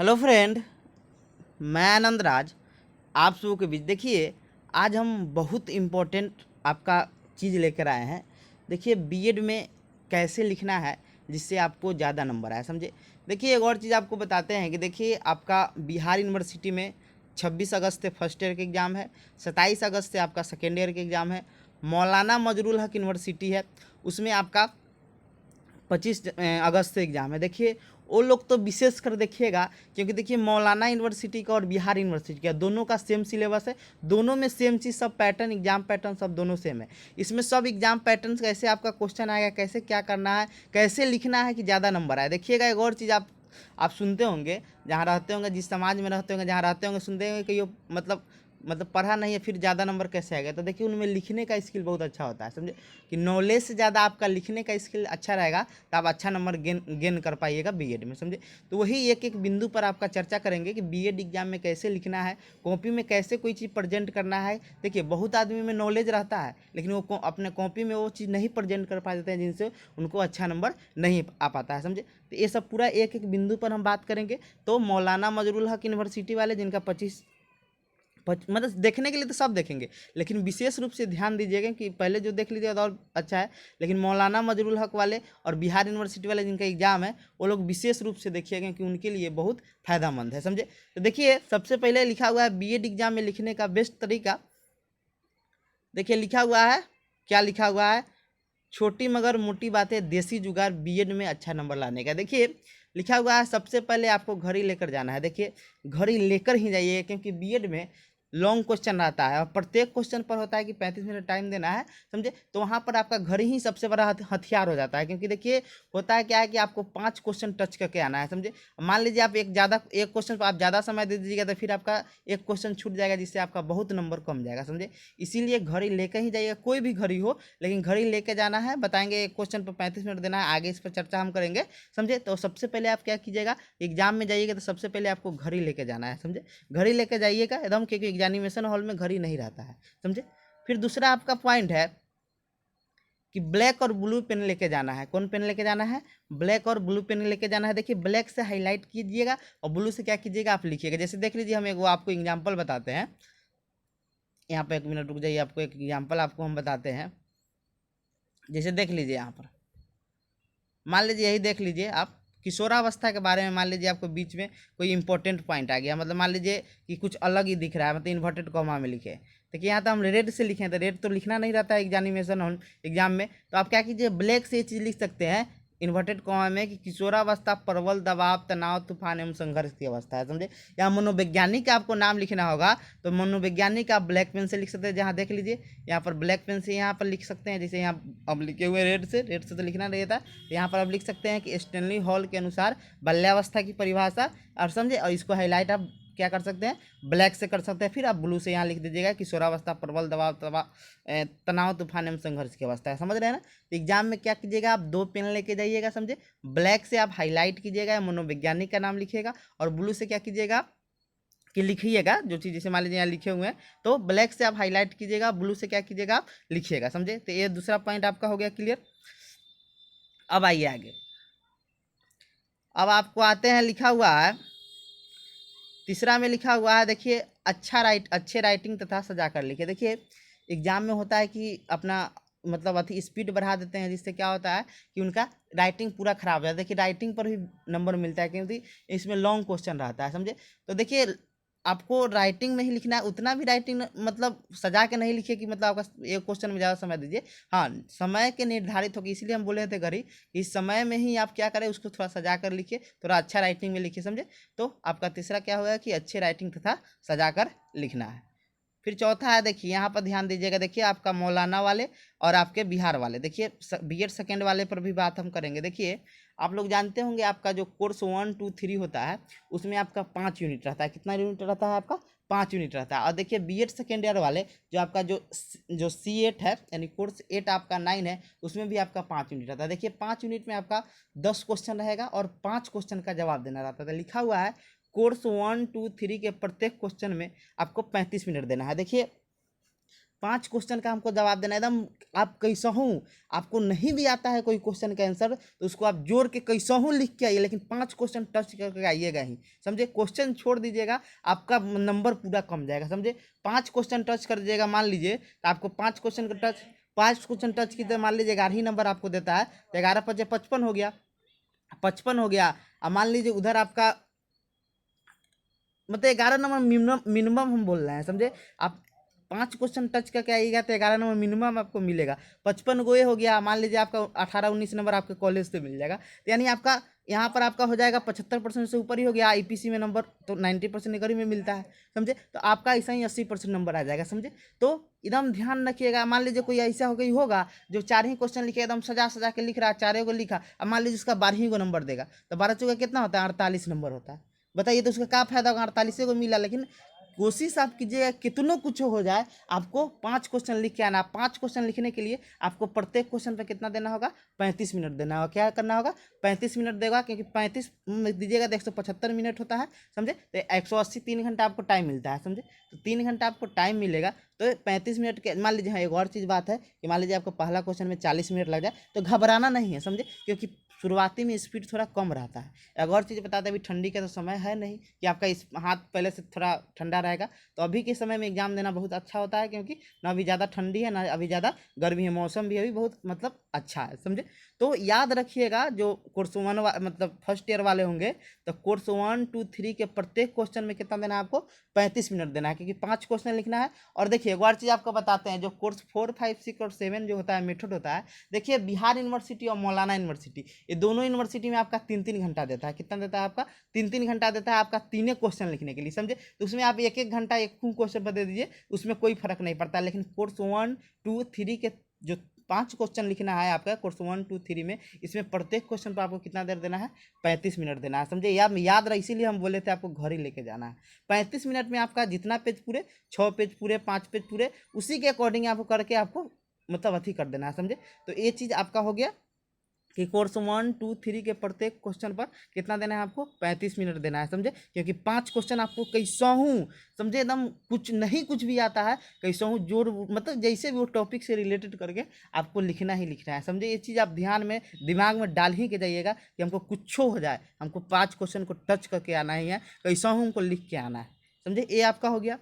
Hello friend, मैं आनंद राज आप सबों के बीच। देखिए, आज हम बहुत इम्पोर्टेंट आपका चीज़ लेकर आए हैं। देखिए, बीएड में कैसे लिखना है जिससे आपको ज़्यादा नंबर आए, समझे। देखिए, एक और चीज़ आपको बताते हैं कि देखिए, आपका बिहार यूनिवर्सिटी में 26 अगस्त से फर्स्ट ईयर के एग्ज़ाम है, 27 अगस्त से आपका सेकेंड ईयर के एग्ज़ाम है। मौलाना मजरूल हक यूनिवर्सिटी है, उसमें आपका 25 अगस्त से एग्ज़ाम है। देखिए, वो लोग तो विशेष कर देखिएगा, क्योंकि देखिए मौलाना यूनिवर्सिटी का और बिहार यूनिवर्सिटी का दोनों का सेम सिलेबस है, दोनों में सेम चीज़, सब पैटर्न, एग्जाम पैटर्न सब दोनों सेम है। इसमें सब एग्जाम पैटर्न कैसे आपका क्वेश्चन आएगा, कैसे क्या करना है, कैसे लिखना है कि ज़्यादा नंबर आए। देखिएगा, एक और चीज़ आप सुनते होंगे, जहाँ रहते होंगे, जिस समाज में रहते होंगे, जहाँ रहते होंगे, सुनते होंगे कि ये मतलब पढ़ा नहीं है फिर ज़्यादा नंबर कैसे आएगा। तो देखिए, उनमें लिखने का स्किल बहुत अच्छा होता है, समझे, कि नॉलेज से ज़्यादा आपका लिखने का स्किल अच्छा रहेगा तो आप अच्छा नंबर गेन कर पाइएगा बीएड में, समझे। तो वही एक एक बिंदु पर आपका चर्चा करेंगे कि बीएड एग्जाम में कैसे लिखना है, कॉपी में कैसे कोई चीज़ प्रेजेंट करना है। देखिए, बहुत आदमी में नॉलेज रहता है लेकिन वो अपने कॉपी में वो चीज़ नहीं प्रेजेंट कर पाते हैं, जिनसे उनको अच्छा नंबर नहीं आ पाता है, समझे। तो ये सब पूरा एक एक बिंदु पर हम बात करेंगे। तो मौलाना मजरूल हक यूनिवर्सिटी वाले, जिनका 25 मतलब देखने के लिए तो सब देखेंगे, लेकिन विशेष रूप से ध्यान दीजिएगा कि पहले जो देख लीजिएगा तो और अच्छा है, लेकिन मौलाना मजरूल हक वाले और बिहार यूनिवर्सिटी वाले जिनका एग्जाम है, वो लोग विशेष रूप से देखिएगा कि उनके लिए बहुत फायदेमंद है, समझे। तो देखिए, सबसे पहले लिखा हुआ है बीएड एग्जाम में लिखने का बेस्ट तरीका। देखिए, लिखा हुआ है, क्या लिखा हुआ है, छोटी मगर मोटी बातें, देसी जुगाड़ बीएड में अच्छा नंबर लाने का। देखिए, लिखा हुआ है, सबसे पहले आपको घड़ी लेकर जाना है। देखिए, घड़ी लेकर ही जाइए, क्योंकि बीएड में लॉन्ग क्वेश्चन रहता है और प्रत्येक क्वेश्चन पर होता है कि 35 मिनट टाइम देना है, समझे। तो वहाँ पर आपका घड़ी ही सबसे बड़ा हथियार हो जाता है, क्योंकि देखिए होता है क्या है कि आपको 5 क्वेश्चन टच करके आना है, समझे। मान लीजिए आप एक क्वेश्चन पर आप ज़्यादा समय दे दीजिएगा तो फिर आपका एक क्वेश्चन छूट जाएगा, जिससे आपका बहुत नंबर कम जाएगा, समझे। इसीलिए घड़ी लेकर ही जाइएगा, कोई भी घड़ी हो, लेकिन घड़ी लेके जाना है। बताएंगे एक क्वेश्चन पर 35 मिनट देना है, आगे इस पर चर्चा हम करेंगे, समझे। तो सबसे पहले आप क्या कीजिएगा, एग्जाम में जाइएगा तो सबसे पहले आपको घड़ी लेके जाना है, समझे। घड़ी लेके जाइएगा एकदम, क्योंकि एग्जामिनेशन हॉल में घड़ी नहीं रहता है, समझे। फिर दूसरा आपका पॉइंट है कि ब्लैक और ब्लू पेन लेके जाना है। कौन पेन लेके जाना है, ब्लैक और ब्लू पेन लेके जाना है। देखिए, ब्लैक से हाईलाइट कीजिएगा और ब्लू से क्या कीजिएगा, आप लिखिएगा। जैसे देख लीजिए, हम एक आपको एग्जाम्पल बताते हैं, यहाँ पर 1 मिनट रुक जाइए, आपको एक एग्जाम्पल आपको हम बताते हैं। जैसे देख लीजिए, यहाँ पर मान लीजिए, यही देख लीजिए आप, किशोरावस्था के बारे में मान लीजिए आपको बीच में कोई इंपॉर्टेंट पॉइंट आ गया, मतलब मान लीजिए कि कुछ अलग ही दिख रहा है, मतलब इन्वर्टेड कॉमा में लिखे। देखिए, यहाँ तो हम रेड से लिखे हैं, तो रेड तो लिखना नहीं रहता है एग्जामिनेशन एग्जाम में। तो आप क्या कीजिए, ब्लैक से ये चीज़ लिख सकते हैं इन्वर्टेड कॉमा में कि किशोरावस्था प्रबल दबाव, तनाव, तूफान एवं संघर्ष की अवस्था है, समझे। यहाँ मनोवैज्ञानिक का आपको नाम लिखना होगा, तो मनोवैज्ञानिक आप ब्लैक पेन से लिख सकते हैं। जहाँ देख लीजिए, यहाँ पर ब्लैक पेन से यहाँ पर लिख सकते हैं। जैसे यहाँ अब लिखे हुए रेड से तो लिखना नहीं था, यहाँ पर आप लिख सकते हैं कि स्टैनली हॉल के अनुसार बाल्यावस्था की परिभाषा, और समझे, और इसको हाईलाइट आप क्या कर सकते हैं, ब्लैक से कर सकते हैं। फिर आप ब्लू से यहाँ लिख दीजिएगा किशोरावस्था प्रबल तनाव, तूफान एवं संघर्ष की अवस्था है, समझ रहे हैं ना। तो एग्जाम में क्या कीजिएगा, आप 2 पेन लेके जाइएगा, समझे। ब्लैक से आप हाईलाइट कीजिएगा, मनोवैज्ञानिक का नाम लिखिएगा, और ब्लू से क्या कीजिएगा कि लिखिएगा जो चीज़, जैसे मान लीजिए यहाँ लिखे हुए हैं, तो ब्लैक से आप हाईलाइट कीजिएगा, ब्लू से क्या कीजिएगा, आप लिखिएगा, समझे। तो ये दूसरा पॉइंट आपका हो गया क्लियर। अब आइए आगे, अब आपको आते हैं, लिखा हुआ है तीसरा में लिखा हुआ है, देखिए, अच्छे राइटिंग तथा सजा कर लिखे। देखिए, एग्जाम में होता है कि अपना मतलब अति स्पीड बढ़ा देते हैं, जिससे क्या होता है कि उनका राइटिंग पूरा खराब हो जाता है। देखिए, राइटिंग पर भी नंबर मिलता है, क्योंकि इसमें लॉन्ग क्वेश्चन रहता है, समझे। तो देखिए, आपको राइटिंग नहीं लिखना है, उतना भी राइटिंग मतलब सजा के नहीं लिखिए कि मतलब आपका एक क्वेश्चन में ज़्यादा समय दीजिए। हाँ, समय के निर्धारित होगी, इसीलिए हम बोले थे घड़ी, इस समय में ही आप क्या करें, उसको थोड़ा सजा कर लिखिए, थोड़ा अच्छा राइटिंग में लिखिए, समझे। तो आपका तीसरा क्या होगा कि अच्छे राइटिंग तथा सजा कर लिखना है। फिर चौथा है, देखिए यहाँ पर ध्यान दीजिएगा। देखिए, आपका मौलाना वाले और आपके बिहार वाले, देखिए बीएड सेकेंड वाले पर भी बात हम करेंगे। देखिए, आप लोग जानते होंगे, आपका जो कोर्स 1, 2, 3 होता है, उसमें आपका 5 यूनिट रहता है। कितना यूनिट रहता है आपका, 5 यूनिट रहता है। और देखिए, बीएड सेकेंड ईयर वाले, जो आपका जो C8 है, यानी कोर्स 8 आपका 9 है, उसमें भी आपका 5 यूनिट रहता है। देखिए, 5 यूनिट में आपका 10 क्वेश्चन रहेगा और 5 क्वेश्चन का जवाब देना रहता है। लिखा हुआ है, कोर्स 1, 2, 3 के प्रत्येक क्वेश्चन में आपको 35 मिनट देना है। देखिए, 5 क्वेश्चन का हमको जवाब देना है एकदम। आप कैसा हूँ, आपको नहीं भी आता है कोई क्वेश्चन का आंसर तो उसको आप जोड़ के कैसा हूँ लिख के आइए, लेकिन 5 क्वेश्चन टच करके आइएगा ही, समझे। क्वेश्चन छोड़ दीजिएगा, आपका नंबर पूरा कम जाएगा, समझे। 5 क्वेश्चन टच कर दीजिएगा, मान लीजिए तो आपको 5 क्वेश्चन टच की, तो मान लीजिए 11 ही नंबर आपको देता है, तो 11×5 = 55 हो गया, 55 हो गया। अब मान लीजिए उधर आपका मतलब 11 नंबर मिनिमम मिनिमम हम बोल रहे हैं, समझे। आप 5 क्वेश्चन टच करके आइएगा तो 11 नंबर मिनिमम आपको मिलेगा। 55 गोए हो गया, मान लीजिए आपका 18-19 नंबर आपके कॉलेज से मिल जाएगा, तो यानी आपका यहाँ पर आपका हो जाएगा 75% से ऊपर ही हो गया। आईपीसी में नंबर तो 90% निकर ही में मिलता है, समझे। तो आपका ऐसा ही 80% नंबर आ जाएगा, समझे। तो एकदम ध्यान रखिएगा। मान लीजिए कोई ऐसा हो गई होगा जो 4 ही क्वेश्चन लिखे, एकदम सजा सजा के लिख रहा है, 4 को लिखा, अब मान लीजिए उसका 12 को नंबर देगा, तो 12 कितना होता है, 48 नंबर होता है। बताइए तो उसका क्या फायदा होगा, 48 को मिला। लेकिन कोशिश आप कीजिएगा कितनों कुछ हो जाए, आपको 5 क्वेश्चन लिख के आना। 5 क्वेश्चन लिखने के लिए आपको प्रत्येक क्वेश्चन पे कितना देना होगा, 35 मिनट देना होगा। क्या करना होगा, 35 मिनट देगा, क्योंकि 35 दीजिएगा तो 175 मिनट होता है, समझे। तो 180 3 घंटा आपको टाइम मिलता है, समझे। तो 3 घंटा आपको टाइम मिलेगा, तो 35 मिनट के मान लीजिए। हाँ, एक और चीज़ बात है कि मान लीजिए आपको पहला क्वेश्चन में 40 मिनट लग जाए तो घबराना नहीं है, समझे, क्योंकि शुरुआती में स्पीड थोड़ा कम रहता है। एक और चीज़ बताते हैं, अभी ठंडी का तो समय है नहीं कि आपका इस हाथ पहले से थोड़ा ठंडा रहेगा, तो अभी के समय में एग्जाम देना बहुत अच्छा होता है, क्योंकि ना अभी ज़्यादा ठंडी है ना अभी ज़्यादा गर्मी है, मौसम भी अभी बहुत मतलब अच्छा है, समझे। तो याद रखिएगा, जो कोर्स 1 मतलब फर्स्ट ईयर वाले होंगे, तो कोर्स 1 2 3 के प्रत्येक क्वेश्चन में कितना देना है आपको, 35 मिनट देना है, क्योंकि 5 क्वेश्चन लिखना है। और देखिए एक और चीज़ आपको बताते हैं, जो कोर्स 4 5 6 और 7 जो होता है मेथड होता है, देखिए बिहार यूनिवर्सिटी और मौलाना यूनिवर्सिटी, ये दोनों यूनिवर्सिटी में आपका 3-3 घंटा देता है। कितना देता है आपका, 3-3 घंटा देता है आपका तीनों क्वेश्चन लिखने के लिए, समझे। तो उसमें आप 1-1 घंटा एक क्वेश्चन पर दे दीजिए, उसमें कोई फर्क नहीं पड़ता। लेकिन कोर्स 1 2 3 के जो 5 क्वेश्चन लिखना है आपका कोर्स 1 2 3 में, इसमें प्रत्येक क्वेश्चन पर आपको कितना देर देना है, 35 मिनट देना है, समझे। याद रहा, इसीलिए हम बोले थे आपको घर ही लेके जाना है। 35 मिनट में आपका जितना पेज पूरे, 6 पेज पूरे, 5 पेज पूरे, उसी के अकॉर्डिंग आपको करके आपको मतलब अथी कर देना है, समझे। तो ये चीज़ आपका हो गया कि कोर्स 1 2 3 के प्रत्येक क्वेश्चन पर कितना देना है आपको, 35 मिनट देना है, समझे। क्योंकि 5 क्वेश्चन आपको कैसा हूँ, समझे, एकदम कुछ नहीं कुछ भी आता है, कैसा हूँ जोड़ मतलब जैसे भी वो टॉपिक से रिलेटेड करके आपको लिखना ही लिखना है, समझे। ये चीज़ आप ध्यान में दिमाग में डाल ही के जाइएगा कि हमको कुछ हो जाए, हमको 5 क्वेश्चन को टच करके आना ही है, कैसा हूँ हमको लिख के आना है, समझे। ये आपका हो गया।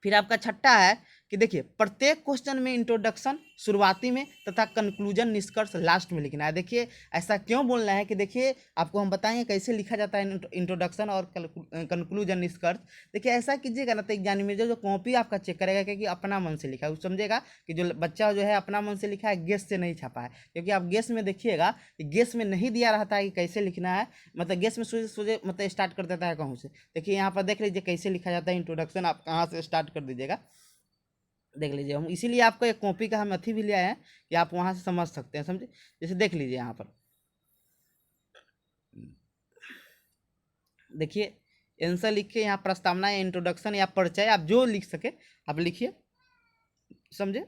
फिर आपका छठा है कि देखिए प्रत्येक क्वेश्चन में इंट्रोडक्शन शुरुआती में तथा कंक्लूजन निष्कर्ष लास्ट में लिखना है। देखिए ऐसा क्यों बोलना है कि देखिए आपको हम बताएंगे कैसे लिखा जाता है इंट्रोडक्शन और कंक्लूजन निष्कर्ष। देखिए ऐसा कीजिएगा ना, तो एग्जाम में जो कॉपी आपका चेक करेगा कि अपना मन से लिखा है, वो समझेगा कि जो बच्चा जो है अपना मन से लिखा है, गेस से नहीं छापा है। क्योंकि आप गेस में देखिएगा कि गेस में नहीं दिया रहता है कि कैसे लिखना है, मतलब गेस में सोचे सोचे मतलब स्टार्ट कर देता है कहूँ से। देखिए यहाँ पर देख लीजिए कैसे लिखा जाता है इंट्रोडक्शन, आप कहाँ से स्टार्ट कर दीजिएगा, देख लीजिए। हम इसीलिए आपको एक कॉपी का हम अथी भी ले आए हैं कि आप वहाँ से समझ सकते हैं, समझे। जैसे देख लीजिए यहाँ पर, देखिए आंसर लिख के यहाँ प्रस्तावना या इंट्रोडक्शन या परिचय आप जो लिख सके आप लिखिए, समझे।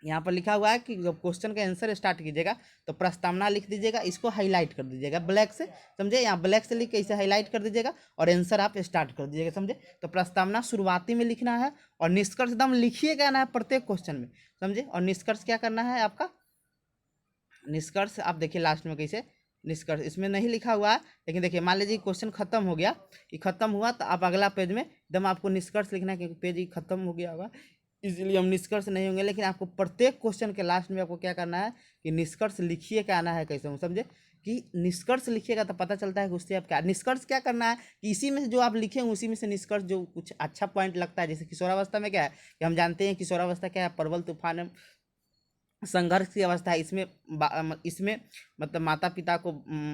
यहाँ पर लिखा हुआ है कि जब क्वेश्चन का आंसर स्टार्ट कीजिएगा तो प्रस्तावना लिख दीजिएगा, इसको हाईलाइट कर दीजिएगा ब्लैक से, समझे। यहाँ ब्लैक से लिख के इसे हाईलाइट कर दीजिएगा और आंसर आप स्टार्ट कर दीजिएगा, समझे। तो प्रस्तावना शुरुआती में लिखना है और निष्कर्ष एकदम लिखिएगा ना प्रत्येक क्वेश्चन में, समझे। और निष्कर्ष क्या करना है आपका, निष्कर्ष आप देखिए लास्ट में कैसे निष्कर्ष इसमें नहीं लिखा हुआ है, लेकिन देखिए मान लीजिए क्वेश्चन खत्म हो गया, ये खत्म हुआ तो आप अगला पेज में एकदम आपको निष्कर्ष लिखना है, क्योंकि पेज ही खत्म हो गया होगा इसीलिए हम निष्कर्ष नहीं होंगे। लेकिन आपको प्रत्येक क्वेश्चन के लास्ट में आपको क्या करना है कि निष्कर्ष लिखिए क्या आना है, कैसे हूँ, समझे। कि निष्कर्ष लिखिएगा तो पता चलता है कि उससे आप क्या निष्कर्ष क्या करना है, कि इसी में से जो आप लिखे उसी में से निष्कर्ष जो कुछ अच्छा पॉइंट लगता है। जैसे किशोरावस्था में क्या है कि हम जानते हैं किशोरावस्था क्या है, प्रबल तूफान संघर्ष की अवस्था है। इसमें मतलब माता पिता को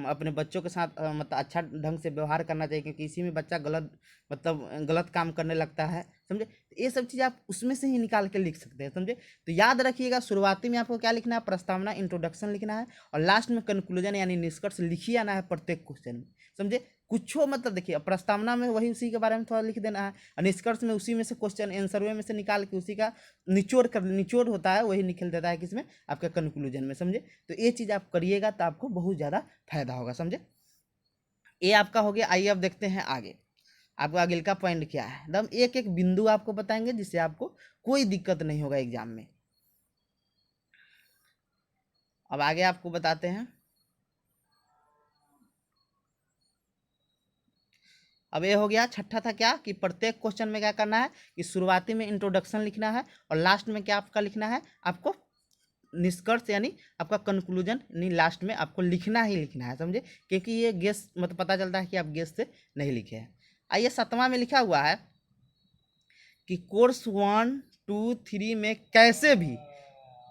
अपने बच्चों के साथ मतलब अच्छा ढंग से व्यवहार करना चाहिए, क्योंकि इसी में बच्चा गलत मतलब गलत काम करने लगता है, समझे। तो ये सब चीज़ आप उसमें से ही निकाल के लिख सकते हैं, समझे। तो याद रखिएगा शुरुआती में आपको क्या लिखना है, प्रस्तावना इंट्रोडक्शन लिखना है, और लास्ट में कंक्लूजन यानी निष्कर्ष लिखिए आना है प्रत्येक क्वेश्चन में, समझे। कुछ हो मतलब देखिए प्रस्तावना में वही उसी के बारे में थोड़ा लिख देना है, और निष्कर्ष में उसी में से क्वेश्चन आंसर में से निकाल के उसी का निचोड़ होता है वही निकल देता है किसमें, आपका कंक्लूजन में, समझे। तो ये चीज़ आप करिएगा तो आपको बहुत ज़्यादा फायदा होगा, समझे। ये आपका हो गया। आइए अब देखते हैं आगे। आपका अगिल का पॉइंट क्या है, एकदम एक एक बिंदु आपको बताएंगे जिससे आपको कोई दिक्कत नहीं होगा एग्जाम में। अब आगे आपको बताते हैं। अब ये हो गया। छठा था क्या कि प्रत्येक क्वेश्चन में क्या करना है कि शुरुआती में इंट्रोडक्शन लिखना है और लास्ट में क्या आपका लिखना है, आपको निष्कर्ष यानी आपका कंक्लूजन यानी लास्ट में आपको लिखना ही लिखना है, समझे, क्योंकि ये गेस मतलब पता चलता है कि आप गेस से नहीं लिखे हैं। आइए 7वां में लिखा हुआ है कि कोर्स 1, 2, 3 में कैसे भी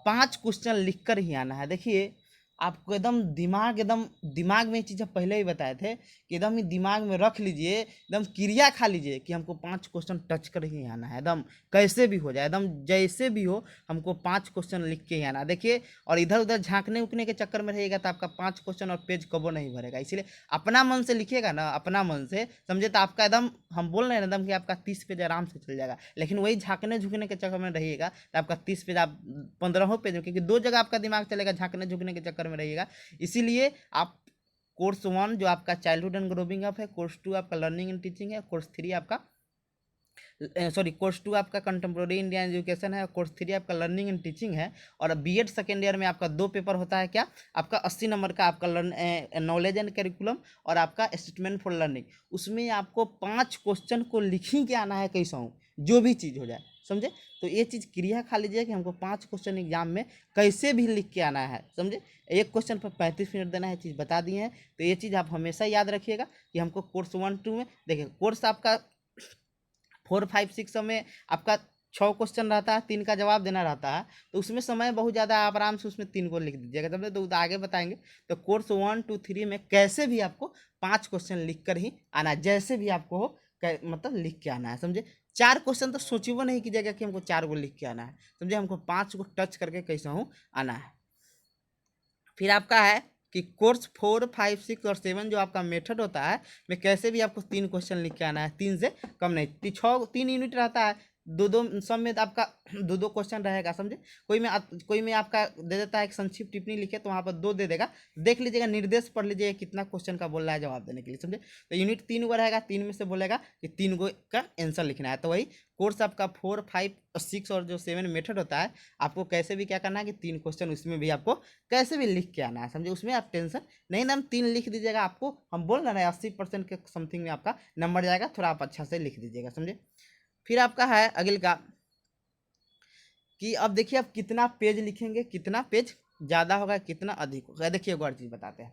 5 क्वेश्चन लिख कर ही आना है। देखिए आपको एकदम दिमाग में ये चीज़ पहले ही बताए थे कि एकदम ही दिमाग में रख लीजिए, एकदम क्रिया खा लीजिए कि हमको 5 क्वेश्चन टच कर ही आना है, एकदम कैसे भी हो जाए, एकदम जैसे भी हो हमको 5 क्वेश्चन लिख के ही आना है। देखिए और इधर उधर झांकने उकने के चक्कर में रहेगा तो आपका 5 क्वेश्चन और पेज कबो नहीं भरेगा। इसलिए अपना मन से लिखिएगा ना, अपना मन से, समझे, तो आपका एकदम, हम बोल रहे हैं एकदम कि आपका 30 पेज आराम से चल जाएगा। लेकिन वही झांकने झुकने के चक्कर में रहिएगा तो आपका 30 पेज आप 15 पेज में, क्योंकि 2 जगह आपका दिमाग चलेगा झांकने झुकने के चक्कर में रहिएगा। इसीलिए आप कोर्स 1 जो आपका चाइल्डहुड एंड ग्रोइंग अप है, कोर्स 2 आपका लर्निंग एंड टीचिंग है, कोर्स 3 आपका कोर्स 2 आपका कंटेम्प्रेरी इंडियन एजुकेशन है, कोर्स 3 आपका लर्निंग एंड टीचिंग है। और बीएड सेकेंड ईयर में आपका 2 पेपर होता है, क्या आपका 80 नंबर का आपका नॉलेज एंड करिकुलम और आपका स्टेटमेंट फॉर लर्निंग। उसमें आपको 5 क्वेश्चन को लिख ही के आना है कैसा हूँ, जो भी चीज़ हो जाए, समझे। तो ये चीज़ क्रिया खा लीजिए कि हमको 5 क्वेश्चन एग्जाम में कैसे भी लिख के आना है, समझे। एक क्वेश्चन पर 35 मिनट देना है, चीज़ बता दिए हैं। तो ये चीज़ आप हमेशा याद रखिएगा कि हमको कोर्स 1, 2 में देखिए, कोर्स आपका 4, 5, 6 में आपका 6 क्वेश्चन रहता है, 3 का जवाब देना रहता है, तो उसमें समय बहुत ज़्यादा, आप आराम से उसमें 3 को लिख दीजिएगा, समझे। तो आगे बताएंगे। तो कोर्स 1, 2, 3 में कैसे भी आपको 5 क्वेश्चन लिख कर ही आना है, जैसे भी आपको हो मतलब लिख के आना है, समझे। 4 क्वेश्चन तो सोचिए नहीं कीजिएगा कि हमको 4 को लिख के आना है, समझे, हमको 5 को टच करके कैसा हूँ आना है। फिर आपका है कि कोर्स 4, 5, 6 और 7 जो आपका मेथड होता है में कैसे भी आपको 3 क्वेश्चन लिख के आना है, 3 से कम नहीं। 3 यूनिट रहता है, दो दो सब में आपका 2 क्वेश्चन रहेगा, समझे। कोई में आपका दे देता है एक संक्षिप्त टिप्पणी लिखे तो वहाँ पर 2 दे देगा, देख लीजिएगा, निर्देश पढ़ लीजिएगा कितना क्वेश्चन का बोल रहा है जवाब देने के लिए, समझे। तो यूनिट 3 को रहेगा, 3 में से बोलेगा कि 3 को का आंसर लिखना है। तो वही कोर्स आपका 4, 5 और 6 और जो 7 मेथड होता है, आपको कैसे भी क्या करना है कि 3 क्वेश्चन उसमें भी आपको कैसे भी लिख के आना है, समझे। उसमें आप टेंशन नहीं, ना 3 लिख दीजिएगा, आपको हम बोल रहे हैं 80% के समथिंग में आपका नंबर जाएगा, थोड़ा आप अच्छा से लिख दीजिएगा, समझे। फिर आपका है अगले का कि अब देखिए आप कितना पेज लिखेंगे, कितना पेज ज़्यादा होगा कितना अधिक होगा। देखिए एक और चीज़ बताते हैं,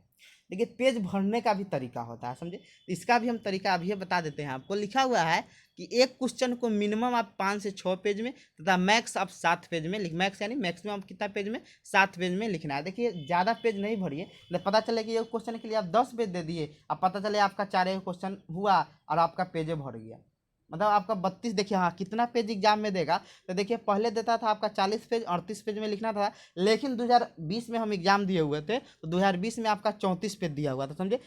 देखिए पेज भरने का भी तरीका होता है, समझे। इसका भी हम तरीका अभी बता देते हैं आपको। लिखा हुआ है कि एक क्वेश्चन को मिनिमम आप 5 से 6 पेज में तथा मैक्स आप 7 पेज में मैक्स यानी मैक्सिमम आप कितना पेज में 7 पेज में लिखना है। देखिए ज़्यादा पेज नहीं भरिए, पता चले कि एक क्वेश्चन के लिए आप 10 पेज दे दिए, अब पता चले आपका 4 क्वेश्चन हुआ और आपका पेज भर गया, मतलब आपका 32। देखिए हाँ कितना पेज एग्जाम में देगा, तो देखिए पहले देता था आपका 40 पेज 38 पेज में लिखना था, लेकिन 2020 में हम एग्जाम दिए हुए थे तो 2020 में आपका 34 पेज दिया हुआ था, समझे।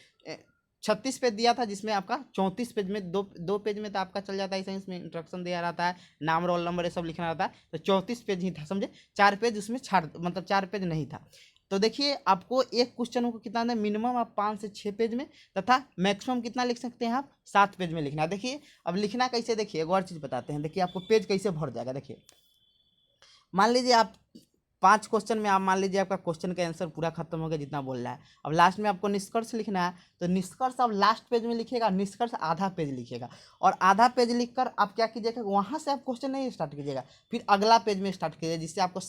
36 पेज दिया था जिसमें आपका 34 पेज में दो पेज में तो आपका चल जाता है, इसमें इंस्ट्रक्शन दिया रहता है, नाम रोल नंबर ये सब लिखना रहता है, तो 34 पेज ही था, समझे। 4 पेज उसमें छाड़ मतलब 4 पेज नहीं था। तो देखिए आपको एक क्वेश्चन को कितना मिनिमम आप 5 से 6 पेज में तथा मैक्सिमम कितना लिख सकते हैं आप 7 पेज में लिखना। देखिए अब लिखना कैसे, देखिए एक और चीज़ बताते हैं। देखिए आपको पेज कैसे भर जाएगा। देखिए मान लीजिए आप 5 क्वेश्चन में आप मान लीजिए आपका क्वेश्चन का आंसर पूरा खत्म हो गया जितना बोल रहा है, अब लास्ट में आपको निष्कर्ष लिखना है, तो निष्कर्ष आप लास्ट पेज में लिखिएगा, निष्कर्ष आधा पेज लिखिएगा, और आधा पेज लिखकर आप क्या कीजिएगा, वहाँ से आप क्वेश्चन नहीं स्टार्ट कीजिएगा, फिर अगला पेज में स्टार्ट कीजिएगा, जिससे आपको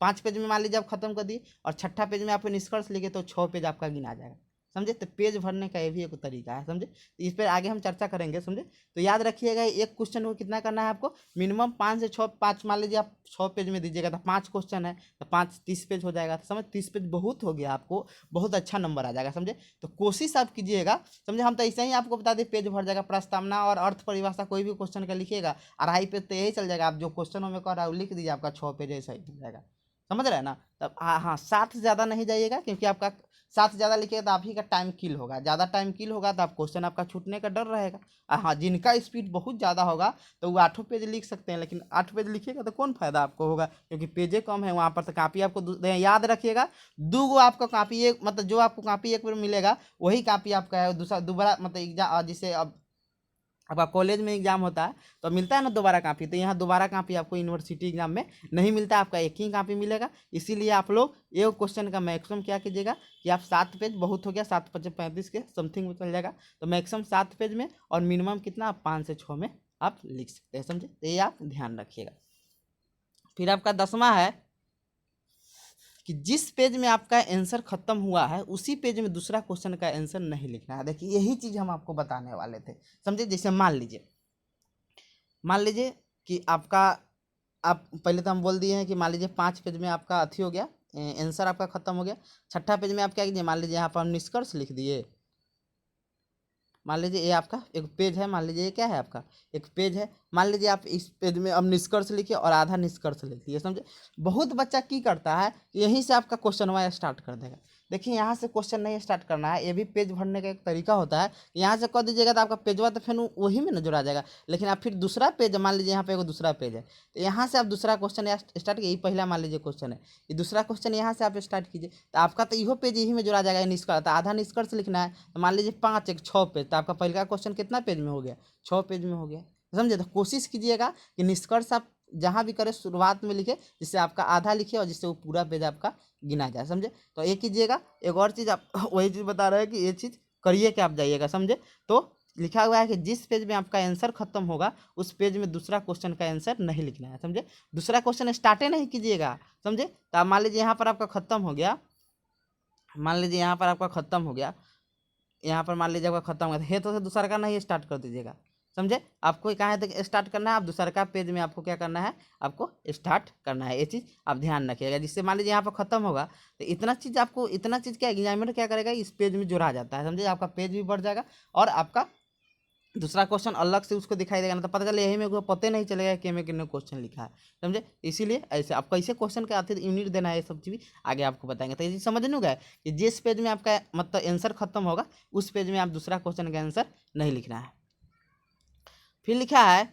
5 पेज में मान लीजिए आप खत्म कर दिए और छठा पेज में आपको निष्कर्ष लिखे तो 6 पेज आपका गिना जाएगा, समझे। तो पेज भरने का ये भी एक तरीका है, समझे। तो इस पर आगे हम चर्चा करेंगे, समझे। तो याद रखिएगा एक क्वेश्चन को कितना करना है आपको, मिनिमम 5 से 6, 5 मान लीजिए आप 6 पेज में दीजिएगा तो 5 क्वेश्चन है तो 5 30 पेज हो जाएगा, तो समझ 30 पेज बहुत हो गया, आपको बहुत अच्छा नंबर आ जाएगा, समझे। तो कोशिश आप कीजिएगा, समझे। हम तो ऐसे ही आपको बता दें पेज भर जाएगा। प्रस्तावना और अर्थ परिभाषा कोई भी क्वेश्चन का लिखिएगा 2.5 पेज तो यही चल जाएगा, आप जो क्वेश्चनों में कर रहा है वो लिख दीजिए, आपका 6 पेज ऐसा ही हो जाएगा, समझ रहे हैं ना। तब हाँ हाँ 7 से ज़्यादा नहीं जाइएगा, क्योंकि आपका 7 से ज़्यादा लिखिएगा तो आप ही का टाइम किल होगा, ज़्यादा टाइम किल होगा तो आप क्वेश्चन आपका छूटने का डर रहेगा। हाँ जिनका स्पीड बहुत ज़्यादा होगा तो वो 8 पेज लिख सकते हैं, लेकिन 8 पेज लिखिएगा तो कौन फायदा आपको होगा, क्योंकि पेजें कम है वहाँ पर। तो कापी आपको याद रखिएगा 2 गो आपका कापी, एक मतलब जो आपको कापी एक बार मिलेगा वही कापी आपका है, दूसरा दोबारा मतलब एग्जाम जिसे अब आपका कॉलेज में एग्जाम होता है तो मिलता है ना दोबारा कापी, तो यहाँ दोबारा कापी आपको यूनिवर्सिटी एग्जाम में नहीं मिलता, आपका एक ही कापी मिलेगा। इसीलिए आप लोग एक क्वेश्चन का मैक्सिमम क्या कीजिएगा कि आप 7 पेज बहुत हो गया, 7×5 = 35 के समथिंग में चल जाएगा, तो मैक्सिमम 7 पेज में और मिनिमम कितना 5 से 6 में आप लिख सकते हैं, समझे। तो ये आप ध्यान रखिएगा। फिर आपका 10वां है कि जिस पेज में आपका आंसर खत्म हुआ है उसी पेज में दूसरा क्वेश्चन का आंसर नहीं लिखना है। देखिए यही चीज़ हम आपको बताने वाले थे, समझे। जैसे मान लीजिए कि आपका, आप पहले तो हम बोल दिए हैं कि मान लीजिए 5 पेज में आपका अथी हो गया, आंसर आपका खत्म हो गया। 6ठा पेज में आप क्या कीजिए, मान लीजिए यहाँ पर हम निष्कर्ष लिख दिए। मान लीजिए ये आपका एक पेज है, मान लीजिए ये क्या है आपका एक पेज है, मान लीजिए आप इस पेज में अब निष्कर्ष लिखिए और आधा निष्कर्ष लिख दिए, समझे। बहुत बच्चा की करता है यहीं से आपका क्वेश्चन वाया स्टार्ट कर देगा। देखिए यहाँ से क्वेश्चन नहीं स्टार्ट करना है, ये भी पेज भरने का एक तरीका होता है। यहाँ से कह दीजिएगा तो आपका पेजवा तो फिर वही में नजर आ जाएगा, लेकिन आप फिर दूसरा पेज, मान लीजिए यहाँ पे एक दूसरा पेज है, तो यहाँ से आप दूसरा क्वेश्चन स्टार्ट कीजिए। पहला मान लीजिए क्वेश्चन है, ये दूसरा क्वेश्चन यहाँ से आप स्टार्ट कीजिए, तो आपका तो इहो पेज यही में जुड़ा जाएगा। निष्कर्ष तो आधा निष्कर्ष लिखना है, तो मान लीजिए 5 1 6 पेज, तो आपका पहला क्वेश्चन कितना पेज में हो गया, 6 पेज में हो गया, समझे। तो कोशिश कीजिएगा कि निष्कर्ष आप जहाँ भी करें शुरुआत में लिखे, जिससे आपका आधा लिखे और जिससे वो पूरा पेज आपका गिना जाए, समझे। तो ये कीजिएगा। एक और चीज़ आप वही चीज़ बता रहे हैं कि ये चीज़ करिए कि आप जाइएगा, समझे। तो लिखा हुआ है कि जिस पेज में आपका आंसर खत्म होगा उस पेज में दूसरा क्वेश्चन का आंसर नहीं लिखना है, समझे। दूसरा क्वेश्चन स्टार्टे नहीं कीजिएगा, समझे। तो आप मान लीजिए यहाँ पर आपका खत्म हो गया, मान लीजिए यहाँ पर आपका खत्म हो गया, यहाँ पर मान लीजिए आपका खत्म हो गया, तो से दूसरा का नहीं स्टार्ट कर दीजिएगा, समझे। आपको कहाँ तक स्टार्ट करना है, आप दूसरा का पेज में आपको क्या करना है, आपको स्टार्ट करना है। ये चीज़ आप ध्यान रखिएगा। जिससे मान लीजिए यहाँ पर खत्म होगा तो इतना चीज़ आपको, इतना चीज़ क्या एग्जामिनर क्या करेगा, इस पेज में जुड़ा जाता है, समझे। आपका पेज भी बढ़ जाएगा और आपका दूसरा क्वेश्चन अलग से उसको दिखाई देगा ना, तो पता चले यही में पता नहीं चलेगा कि में कितने क्वेश्चन लिखा है, समझे। इसीलिए ऐसे आप कैसे क्वेश्चन के आते यूनिट देना है, ये सब चीज़ आगे आपको बताएंगे। तो ये चीज़ समझ नहीं गए कि जिस पेज में आपका मतलब आंसर खत्म होगा उस पेज में आप दूसरा क्वेश्चन का आंसर नहीं लिखना है। फिर लिखा है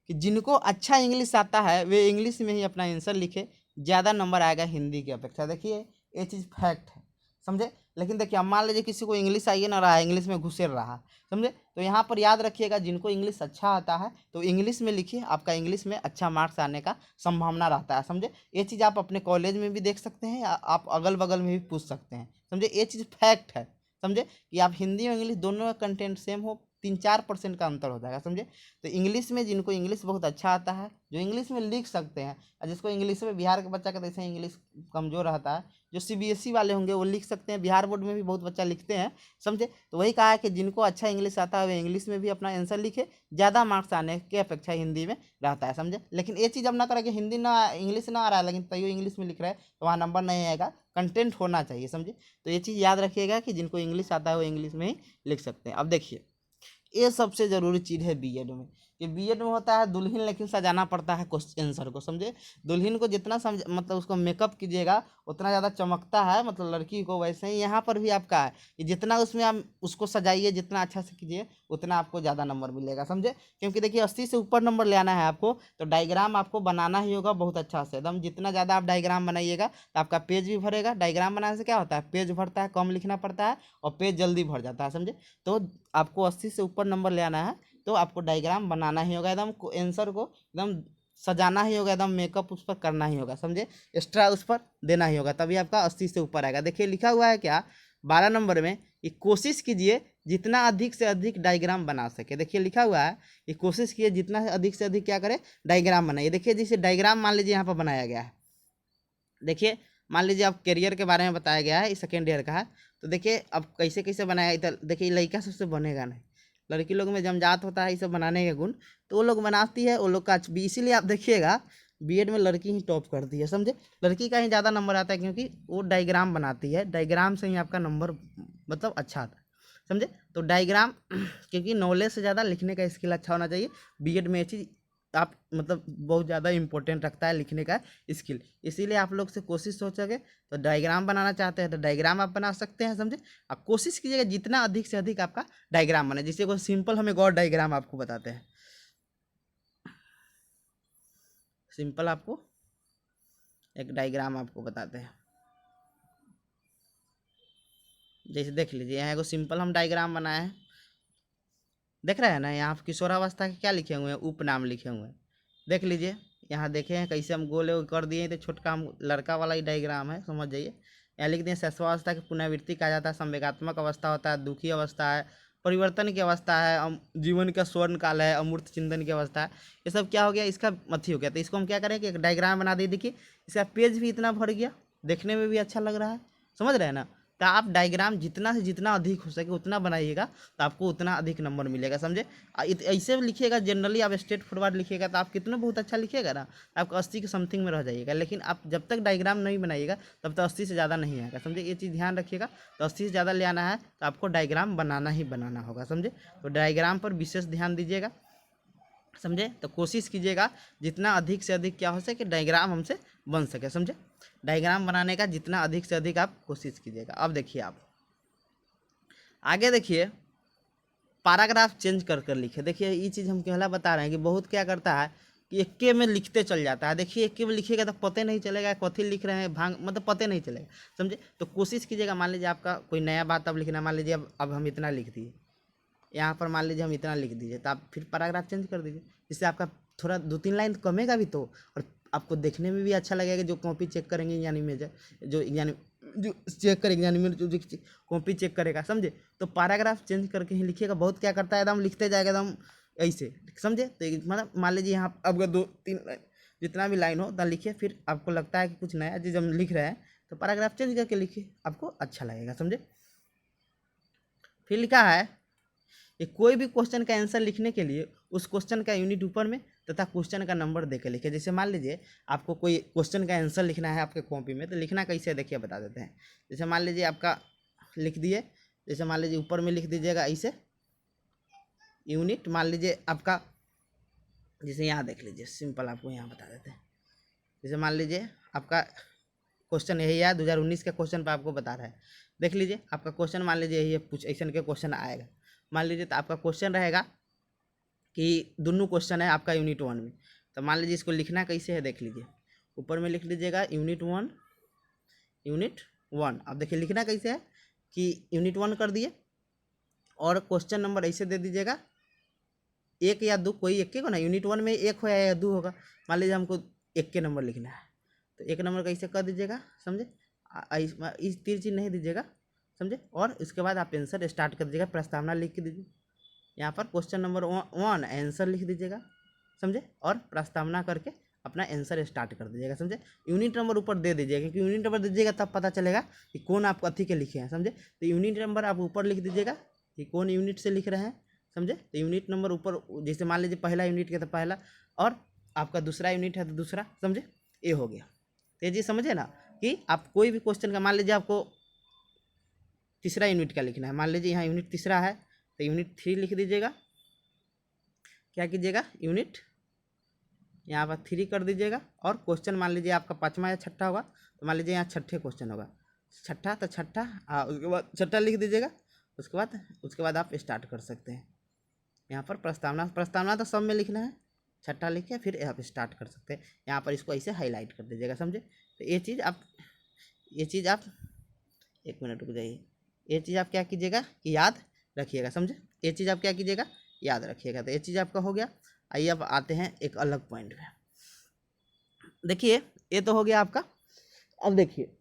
कि जिनको अच्छा इंग्लिश आता है वे इंग्लिश में ही अपना आंसर लिखे, ज़्यादा नंबर आएगा हिंदी की अपेक्षा। देखिए ये चीज़ फैक्ट है, समझे। लेकिन देखिए अब मान लीजिए किसी को इंग्लिश आइए ना रहा है, इंग्लिश में घुसेर रहा, समझे। तो यहाँ पर याद रखिएगा जिनको इंग्लिश अच्छा आता है तो इंग्लिश में लिखिए, आपका इंग्लिश में अच्छा मार्क्स आने का संभावना रहता है, समझे। ये चीज़ आप अपने कॉलेज में भी देख सकते हैं या आप अगल बगल में भी पूछ सकते हैं, समझे। ये चीज़ फैक्ट है, समझे। कि आप हिंदी और इंग्लिश दोनों का कंटेंट सेम हो, 3 4% का अंतर हो जाएगा, समझे। तो इंग्लिश में जिनको इंग्लिश बहुत अच्छा आता है, जो इंग्लिश में लिख सकते हैं, और जिसको इंग्लिश में, बिहार के बच्चा का तो ऐसे इंग्लिश कमज़ोर रहता है, जो सीबीएसई वाले होंगे वो लिख सकते हैं, बिहार बोर्ड में भी बहुत बच्चा लिखते हैं, समझे। तो वही कहा है कि जिनको अच्छा इंग्लिश आता है वे इंग्लिश में भी अपना आंसर लिखे, ज़्यादा मार्क्स आने की अपेक्षा हिंदी में रहता है, समझे। लेकिन ये चीज़ अब ना करें कि हिंदी ना, इंग्लिश ना आ रहा है लेकिन तैयो इंग्लिश में लिख रहा है तो वहाँ नंबर नहीं आएगा, कंटेंट होना चाहिए, समझे। तो ये चीज़ याद रखिएगा कि जिनको इंग्लिश आता है वो इंग्लिश में ही लिख सकते हैं। अब देखिए ये सबसे ज़रूरी चीज़ है बीएड में, कि बीएड में होता है दुल्हन लेकिन सजाना पड़ता है क्वेश्चन आंसर को, समझे। दुल्हन को जितना समझ मतलब उसको मेकअप कीजिएगा उतना ज़्यादा चमकता है, मतलब लड़की को, वैसे ही यहाँ पर भी आपका है कि जितना उसमें आप उसको सजाइए, जितना अच्छा से कीजिए उतना आपको ज़्यादा नंबर मिलेगा, समझे। क्योंकि देखिए 80 से ऊपर नंबर ले आना है आपको, तो डायग्राम आपको बनाना ही होगा बहुत अच्छा से एकदम। जितना ज़्यादा आप डायग्राम बनाइएगा तो आपका पेज भी भरेगा। डायग्राम बनाने से क्या होता है, पेज भरता है, कम लिखना पड़ता है और पेज जल्दी भर जाता है, समझे। तो आपको 80 से ऊपर नंबर ले आना है तो आपको डायग्राम बनाना ही होगा, एकदम आंसर को एकदम सजाना ही होगा, एकदम मेकअप उस पर करना ही होगा, समझे। एक्स्ट्रा उस पर देना ही होगा, तभी आपका 80 से ऊपर आएगा। देखिए लिखा हुआ है क्या 12 नंबर में कि कोशिश कीजिए जितना अधिक से अधिक डायग्राम बना सके। देखिए लिखा हुआ है कि कोशिश कीजिए जितना अधिक से अधिक क्या करें, डायग्राम बनाइए। देखिए जैसे डायग्राम मान लीजिए यहाँ पर बनाया गया है, देखिए मान लीजिए आप करियर के बारे में बताया गया है, इस सेकेंड ईयर का है, तो देखिए अब कैसे कैसे बनाया, इधर देखिए लड़का सबसे बनेगा नहीं, लड़की लोग में जमजात होता है ये सब बनाने के गुण, तो वो लोग बनाती है, वो लोग का इसीलिए आप देखिएगा बीएड में लड़की ही टॉप करती है, समझे। लड़की का ही ज़्यादा नंबर आता है क्योंकि वो डायग्राम बनाती है, डायग्राम से ही आपका नंबर मतलब अच्छा आता है, समझे। तो डायग्राम क्योंकि नॉलेज से ज़्यादा लिखने का स्किल अच्छा होना चाहिए, बीएड में ये चीज़ आप मतलब बहुत ज़्यादा इंपॉर्टेंट रखता है लिखने का स्किल। इसीलिए आप लोग से कोशिश हो सके तो डायग्राम बनाना चाहते हैं तो डायग्राम आप बना सकते हैं, समझे। आप कोशिश कीजिएगा जितना अधिक से अधिक आपका डायग्राम बने। जैसे कोई सिंपल हम एक और डायग्राम आपको बताते हैं, सिंपल आपको एक डायग्राम आपको बताते हैं। जैसे देख लीजिए यहाँ एगो सिंपल हम डायग्राम बनाए हैं, देख रहे हैं ना, यहाँ किशोरावस्था के क्या लिखे हुए हैं, उपनाम लिखे हुए हैं। देख लीजिए, यहाँ देखे हैं कैसे हम गोले कर दिए, तो छोटका हम लड़का वाला ही डायग्राम है, समझ जाइए। यहाँ लिख दिए शैशवावस्था की पुनरावृत्ति कहा जाता है, संवेगात्मक अवस्था होता है, दुखी अवस्था है, परिवर्तन की अवस्था है, जीवन का स्वर्ण काल है, अमूर्त चिंतन की अवस्था है। ये सब क्या हो गया, इसका मथी हो गया। तो इसको हम क्या करें कि एक डायग्राम बना दिए। देखिए इसका पेज भी इतना भर गया, देखने में भी अच्छा लग रहा है, समझ रहे हैं ना। तो आप डायग्राम जितना से जितना अधिक हो सके उतना बनाइएगा, तो आपको उतना अधिक नंबर मिलेगा, समझे। ऐसे लिखिएगा, जनरली आप स्ट्रेट फॉरवर्ड लिखिएगा तो आप कितना बहुत अच्छा लिखिएगा ना, आपको 80 के समथिंग में रह जाइएगा। लेकिन आप जब तक डायग्राम नहीं बनाइएगा तब तक 80 से ज़्यादा नहीं आएगा, समझे। ये चीज़ ध्यान रखिएगा। तो 80 से ज़्यादा ले आना है तो आपको डायग्राम बनाना ही बनाना होगा, समझे। तो डायग्राम पर विशेष ध्यान दीजिएगा, समझे। तो कोशिश कीजिएगा जितना अधिक से अधिक क्या हो सके डायग्राम हमसे बन सके, समझे। डायग्राम बनाने का जितना अधिक से अधिक आप कोशिश कीजिएगा। अब देखिए, आप आगे देखिए, पैराग्राफ चेंज कर कर लिखे। देखिए ये चीज़ हम पहला बता रहे हैं कि बहुत क्या करता है कि एक्के में लिखते चल जाता है। देखिए एक्के में लिखिएगा तो पता नहीं चलेगा कथी लिख रहे हैं, भांग मतलब पता नहीं चलेगा, समझे। तो कोशिश कीजिएगा, मान लीजिए आपका कोई नया बात अब लिखना, मान लीजिए अब हम इतना लिख दिए, यहाँ पर मान लीजिए हम इतना लिख दीजिए, तो आप फिर पैराग्राफ चेंज कर दीजिए, जिससे आपका थोड़ा 2-3 लाइन कमेगा भी तो, और आपको देखने में भी अच्छा लगेगा। जो कॉपी चेक करेंगे यानी में जो चेक करेंगे यानी में जो कॉपी चेक करेगा, समझे। तो पैराग्राफ चेंज करके ही लिखिएगा। बहुत क्या करता है, एकदम लिखते जाएगा एकदम ऐसे, समझे। तो मतलब मान लीजिए यहाँ आपका 2-3 लाइन जितना भी लाइन हो उतना लिखिए, फिर आपको लगता है कि कुछ नया चीज़ हम लिख रहे हैं तो पैराग्राफ चेंज करके लिखिए, आपको अच्छा लगेगा, समझे। फिर लिखा है ये कोई भी क्वेश्चन का आंसर लिखने के लिए उस क्वेश्चन का यूनिट ऊपर में तथा क्वेश्चन का नंबर देकर लिखे। जैसे मान लीजिए आपको कोई क्वेश्चन का आंसर लिखना है आपके कॉपी में, तो लिखना कैसे है देखिए बता देते हैं। जैसे मान लीजिए आपका लिख दिए, जैसे मान लीजिए ऊपर में लिख दीजिएगा ऐसे यूनिट, मान लीजिए आपका, जैसे यहाँ देख लीजिए सिंपल आपको यहाँ बता देते हैं। जैसे मान लीजिए आपका क्वेश्चन यही है, 2019 के क्वेश्चन पर आपको बता रहा है। देख लीजिए आपका क्वेश्चन मान लीजिए यही है, कुछ ऐसा के क्वेश्चन आएगा। मान लीजिए तो आपका क्वेश्चन रहेगा कि दोनों क्वेश्चन है आपका यूनिट 1 में, तो मान लीजिए इसको लिखना कैसे है देख लीजिए। ऊपर में लिख लीजिएगा यूनिट 1। अब देखिए लिखना कैसे है कि यूनिट 1 कर दिए और क्वेश्चन नंबर ऐसे दे दीजिएगा 1 या 2, कोई एक के को ना, यूनिट 1 में 1 हो या 2 होगा। मान लीजिए हमको 1 के नंबर लिखना है तो 1 नंबर कैसे कर दीजिएगा, समझे। इस तीर चीज नहीं दीजिएगा, समझे। और उसके बाद आप आंसर स्टार्ट कर दीजिएगा, प्रस्तावना लिख के दीजिए। यहाँ पर क्वेश्चन नंबर 1 आंसर लिख दीजिएगा, समझे। और प्रस्तावना करके अपना आंसर स्टार्ट कर दीजिएगा, समझे। यूनिट नंबर ऊपर दे दीजिएगा, क्योंकि यूनिट नंबर दीजिएगा तब पता चलेगा कि कौन आप कथी के लिखे हैं, समझे। तो यूनिट नंबर आप ऊपर लिख दीजिएगा कि कौन यूनिट से लिख रहे हैं, समझे। तो यूनिट नंबर ऊपर, जैसे मान लीजिए पहला यूनिट के तो पहला, और आपका दूसरा यूनिट है तो दूसरा, समझे। ये हो गया। तो ये चीज़ समझे ना कि आप कोई भी क्वेश्चन का, मान लीजिए आपको तीसरा यूनिट का लिखना है, मान लीजिए यहाँ यूनिट तीसरा है तो यूनिट 3 लिख दीजिएगा। क्या कीजिएगा, यूनिट यहाँ पर 3 कर दीजिएगा। और क्वेश्चन मान लीजिए आपका 5वां या 6ठा होगा, तो मान लीजिए यहाँ 6ठे क्वेश्चन होगा, 6ठा तो 6ठा, उसके बाद 6ठा लिख दीजिएगा। उसके बाद आप स्टार्ट कर सकते हैं। यहाँ पर प्रस्तावना तो सब में लिखना है, 6ठा लिख के फिर आप स्टार्ट कर सकते हैं। यहाँ पर इसको ऐसे हाईलाइट कर दीजिएगा, समझे। तो ये चीज़ आप 1 मिनट रुक जाइए। ये चीज़ आप क्या कीजिएगा कि याद रखिएगा, समझे। ये चीज़ आप क्या कीजिएगा, याद रखिएगा। तो ये चीज़ आपका हो गया। आइए अब आते हैं एक अलग पॉइंट में। देखिए ये तो हो गया आपका। अब देखिए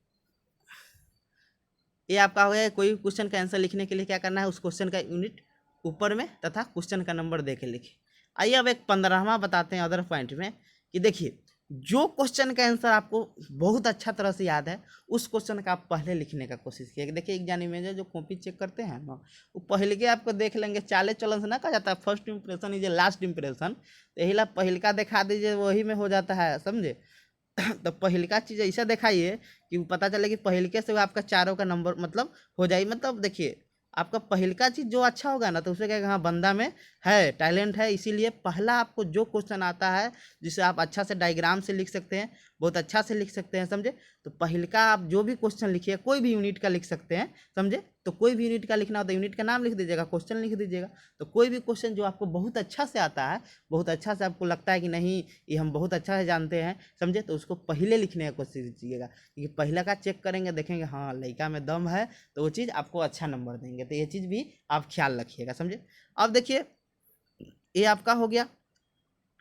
ये आपका हो गया, कोई क्वेश्चन का आंसर लिखने के लिए क्या करना है, उस क्वेश्चन का यूनिट ऊपर में तथा क्वेश्चन का नंबर दे के लिखिए। आइए अब एक 15वां बताते हैं अदर पॉइंट में कि देखिए जो क्वेश्चन का आंसर आपको बहुत अच्छा तरह से याद है उस क्वेश्चन का आप पहले लिखने का कोशिश किया। देखिए एग्जाम में जो कॉपी चेक करते हैं ना, वो पहले के आपको देख लेंगे, चाले चलन से ना कहा जाता है first impression is a last impression. तो यही ला पहिलका दिखा दीजिए, वही में हो जाता है, समझे। तो पहिलका चीज़ ऐसा दिखाइए कि पता चले कि पहिलके से आपका चारों का नंबर मतलब हो जाए। मतलब देखिए आपका पहिलका चीज़ जो अच्छा होगा ना, तो उसे कहेगा हाँ बंदा में है टैलेंट है। इसीलिए पहला आपको जो क्वेश्चन आता है जिसे आप अच्छा से डायग्राम से लिख सकते हैं, बहुत अच्छा से लिख सकते हैं, समझे। तो पहिलका आप जो भी क्वेश्चन लिखिए, कोई भी यूनिट का लिख सकते हैं, समझे। तो कोई भी यूनिट का लिखना हो तो यूनिट का नाम लिख दीजिएगा, क्वेश्चन लिख दीजिएगा। तो कोई भी क्वेश्चन जो आपको बहुत अच्छा से आता है, बहुत अच्छा से आपको लगता है कि नहीं ये हम बहुत अच्छा से जानते हैं, समझे, तो उसको पहले लिखने का कोशिश कीजिएगा। क्योंकि पहला का चेक करेंगे, देखेंगे हाँ लड़का में दम है, तो वो चीज़ आपको अच्छा नंबर देंगे। तो ये चीज़ भी आप ख्याल रखिएगा, समझे। अब देखिए ए आपका हो गया।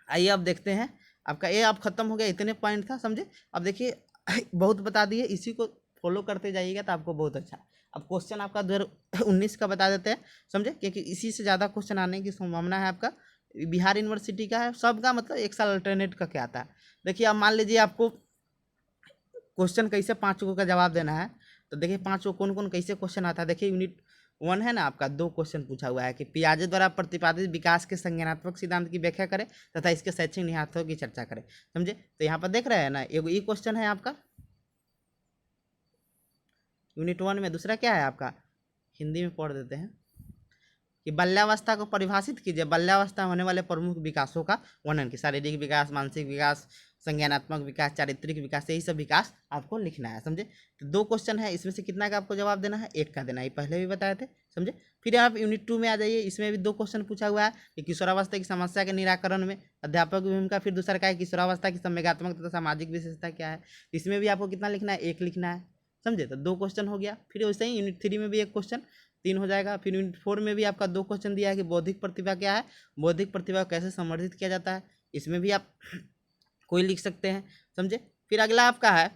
आइए अब देखते हैं, आपका ए आप खत्म हो गया, इतने पॉइंट था, समझे। अब देखिए बहुत बता दिए, इसी को फॉलो करते जाइएगा तो आपको बहुत अच्छा। अब क्वेश्चन आपका 2019 का बता देते हैं, समझे, क्योंकि इसी से ज़्यादा क्वेश्चन आने की संभावना है। आपका बिहार यूनिवर्सिटी का है, सबका मतलब एक साल अल्टरनेट का क्या आता है। देखिए अब मान लीजिए आपको क्वेश्चन कैसे 5 का जवाब देना है, तो देखिए 5 कौन कौन कैसे क्वेश्चन आता है। देखिए यूनिट 1 है ना आपका, 2 क्वेश्चन पूछा हुआ है कि पियाजे द्वारा प्रतिपादित विकास के संज्ञानात्मक सिद्धांत की व्याख्या करें तथा इसके शैक्षिक निहितार्थों की चर्चा करें, समझे। तो यहाँ पर देख रहे हैं ना, एगो ये क्वेश्चन है आपका यूनिट 1 में। दूसरा क्या है आपका, हिंदी में पढ़ देते हैं कि बाल्यावस्था को परिभाषित कीजिए। बाल्यावस्था होने वाले प्रमुख विकासों का वर्णन की, शारीरिक विकास, मानसिक विकास, संज्ञानात्मक विकास, चारित्रिक विकास, यही सब विकास आपको लिखना है, समझे। तो 2 क्वेश्चन है, इसमें से कितना का आपको जवाब देना है, 1 का देना है, पहले भी बताए थे, समझे। फिर आप यूनिट 2 में आ जाइए, इसमें भी 2 क्वेश्चन पूछा हुआ है कि किशोरावस्था की समस्या के निराकरण में अध्यापक की भूमिका। फिर दूसरा का है किशोरावस्था की संवेगात्मक तथा सामाजिक विशेषता क्या है, इसमें भी आपको कितना लिखना है, 1 लिखना है, समझे। तो 2 क्वेश्चन हो गया। फिर वैसे ही यूनिट 3 में भी 1 क्वेश्चन, 3 हो जाएगा। फिर यूनिट 4 में भी आपका 2 क्वेश्चन दिया है कि बौद्धिक प्रतिभा क्या है, बौद्धिक प्रतिभा को कैसे संवर्धित किया जाता है, इसमें भी आप कोई लिख सकते हैं, समझे। फिर अगला आपका है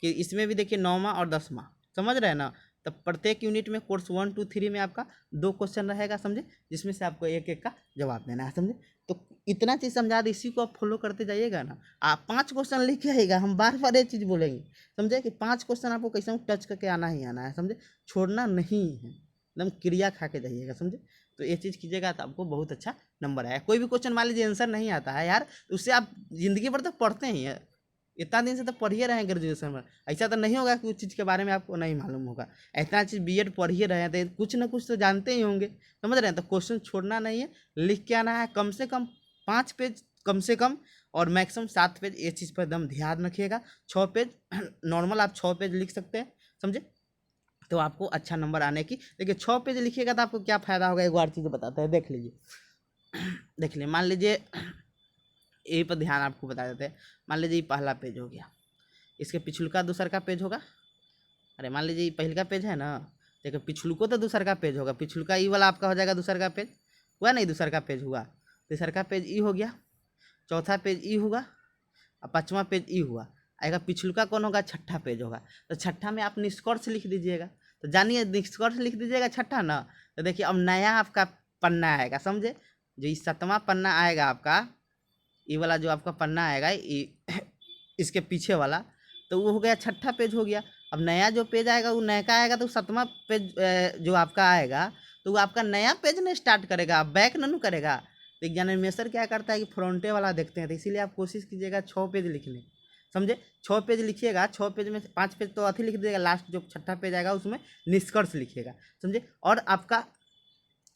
कि इसमें भी देखिए 9वां और 10वां, समझ रहे हैं ना। तो प्रत्येक यूनिट में कोर्स 1, 2, 3 में आपका 2 क्वेश्चन रहेगा, समझे, जिसमें से आपको एक एक का जवाब देना है, समझे। तो इतना चीज़ समझा दे, इसी को आप फॉलो करते जाइएगा ना। आप 5 क्वेश्चन लिख के आइएगा, हम बार बार ये चीज़ बोलेंगे, समझे, कि 5 क्वेश्चन आपको कैसे टच करके आना ही आना है, समझे, छोड़ना नहीं है, एकदम क्रिया खा के जाइएगा, समझे। तो ये चीज़ कीजिएगा तो आपको बहुत अच्छा नंबर आएगा। कोई भी क्वेश्चन मान लीजिए आंसर नहीं आता है यार, तो उससे आप जिंदगी भर तो पढ़ते ही हैं, इतना दिन से तो पढ़िए रहे हैं ग्रेजुएशन में। ऐसा तो नहीं होगा कि उस चीज़ के बारे में आपको नहीं मालूम होगा। इतना चीज़ बीएड पढ़िए रहे हैं तो कुछ ना कुछ तो जानते ही होंगे, समझ रहे हैं। तो क्वेश्चन छोड़ना नहीं है, लिख के आना है, कम से कम 5 पेज कम से कम, और मैक्सिमम 7 पेज, ये चीज़ पर एकदम ध्यान रखिएगा। 6 पेज नॉर्मल आप 6 पेज लिख सकते हैं, समझे। तो आपको अच्छा नंबर आने की, देखिए 6 पेज लिखिएगा तो आपको क्या फ़ायदा होगा, एक बार चीज़ बताते हैं, देख लीजिए। देख लीजिए, मान लीजिए यही पर ध्यान आपको बता देते हैं। मान लीजिए ये पहला पेज हो गया, इसके पिछलुका दूसर का पेज होगा। अरे मान लीजिए ये पहले का पेज है ना, देखो पिछलुको तो दूसर का पेज होगा, पिछलुका ई वाला आपका हो जाएगा दूसर का पेज, हुआ नहीं, दूसर का पेज हुआ, तीसर का पेज ई हो गया, चौथा पेज ई होगा, और 5वां पेज ई हुआ। आएगा पिछलुका कौन होगा, छठा पेज होगा। तो छठा में आप निष्कर्ष लिख दीजिएगा। तो जानिए निष्कर्ष लिख दीजिएगा छठा ना। तो देखिए अब नया आपका पन्ना आएगा, समझे, जो इस 7वां पन्ना आएगा आपका, ये वाला जो आपका पन्ना आएगा इसके पीछे वाला, तो वो हो गया छठा पेज हो गया। अब नया जो पेज आएगा वो नया का आएगा, तो 7वां पेज जो आपका आएगा, तो वो आपका नया पेज नहीं स्टार्ट करेगा, बैक नहीं करेगा। तो एग्जामिनेशन क्या करता है कि फ्रंटे वाला देखते हैं, तो इसीलिए आप कोशिश कीजिएगा 6 पेज लिखने, समझे। 6 पेज लिखिएगा, 6 पेज में 5 पेज तो अथी लिख दीजिएगा, लास्ट जो छठा पेज आएगा उसमें निष्कर्ष लिखिएगा, समझे। और आपका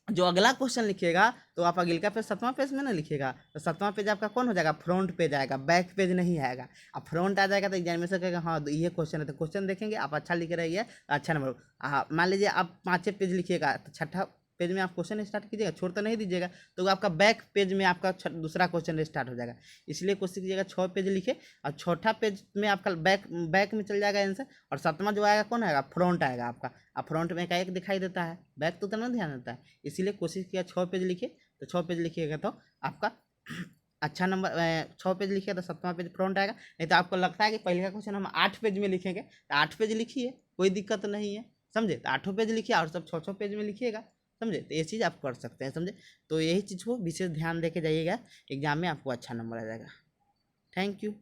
जो अगला क्वेश्चन लिखिएगा तो आप अगले का पेज 7वां पेज में ना लिखिएगा, तो 7वां पेज आपका कौन हो जाएगा, फ्रंट पेज आएगा, बैक पेज नहीं आएगा। अब फ्रंट आ जाएगा तो एग्जामिनेशन कहेगा हाँ ये क्वेश्चन है, तो क्वेश्चन देखेंगे, आप अच्छा लिख रही है, अच्छा नंबर। मान लीजिए आप 5 पेज लिखिएगा, तो छठा पेज में आप क्वेश्चन स्टार्ट कीजिएगा, छोड़ तो नहीं दीजिएगा, तो आपका बैक पेज में आपका दूसरा क्वेश्चन स्टार्ट हो जाएगा। इसलिए कोशिश कीजिएगा 6 पेज लिखे, और चौथा पेज में आपका बैक बैक में चल जाएगा आंसर, और 7वां जो आएगा कौन आएगा, फ्रंट आएगा आपका। अब फ्रंट में का एक दिखाई देता है, बैक तो उतना ध्यान देता है, इसीलिए कोशिश किया 6 पेज लिखे। तो 6 पेज लिखिएगा तो आपका अच्छा नंबर, 6 पेज लिखिए तो 7वां पेज फ्रंट आएगा। नहीं तो आपको लगता है कि पहले का क्वेश्चन हम 8 पेज में लिखेंगे, तो 8 पेज लिखिए, कोई दिक्कत नहीं है, समझे। तो 8 पेज लिखिए और सब 6 पेज में लिखिएगा, समझे। तो ये चीज़ आप कर सकते हैं, समझे। तो यही चीज़ को विशेष ध्यान दे के जाइएगा, एग्जाम में आपको अच्छा नंबर आ जाएगा। Thank you.